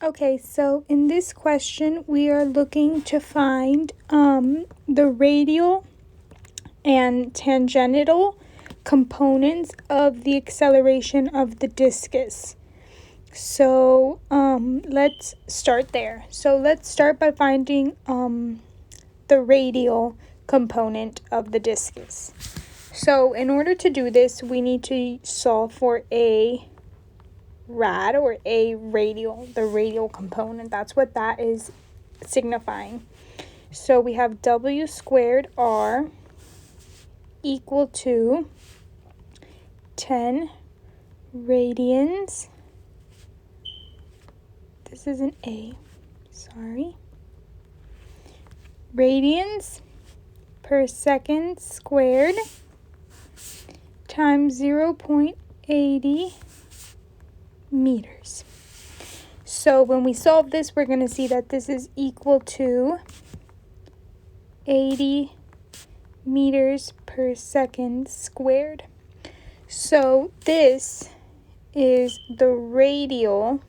Okay, so in this question, we are looking to find the radial and tangential components of the acceleration of the discus. So let's start there. So let's start by finding the radial component of the discus. So in order to do this, we need to solve for a rad or a radial, the radial component. That's what that is signifying. So we have W squared R equal to 10 radians. This is an A, sorry. Radians per second squared times 0.80 meters. So when we solve this, we're going to see that this is equal to 80 meters per second squared. So this is the radial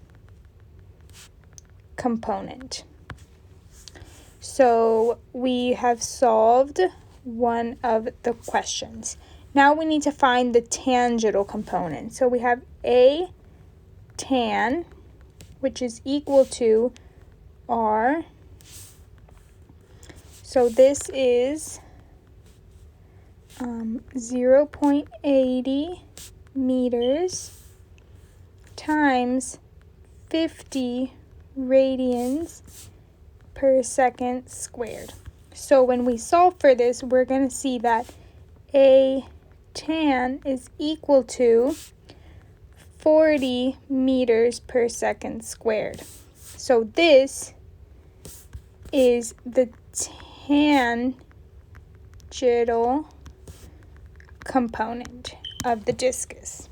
component. So we have solved one of the questions. Now we need to find the tangential component. So we have A tan, which is equal to R. So this is 0.80 meters times 50 radians per second squared. So when we solve for this, we're going to see that A tan is equal to 40 meters per second squared. So this is the tangential component of the discus.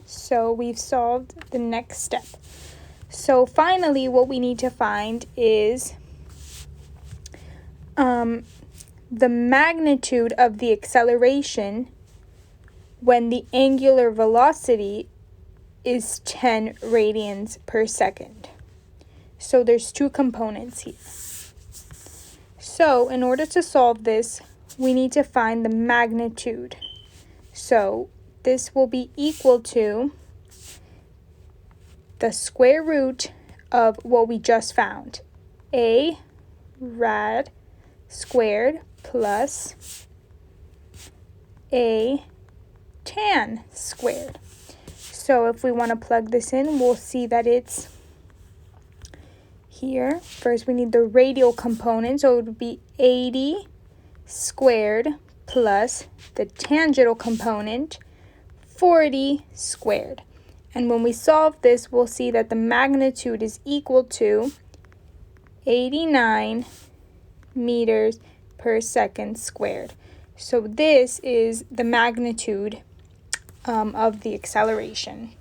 So we've solved the next step. So finally, what we need to find is the magnitude of the acceleration when the angular velocity is 10 radians per second. So there's two components here. So in order to solve this, we need to find the magnitude. So this will be equal to the square root of what we just found. A rad squared plus A tan squared. So if we want to plug this in, we'll see that it's here. First, we need the radial component, so it would be 80 squared plus the tangential component, 40 squared. And when we solve this, we'll see that the magnitude is equal to 89 meters per second squared. So this is the magnitude of the acceleration.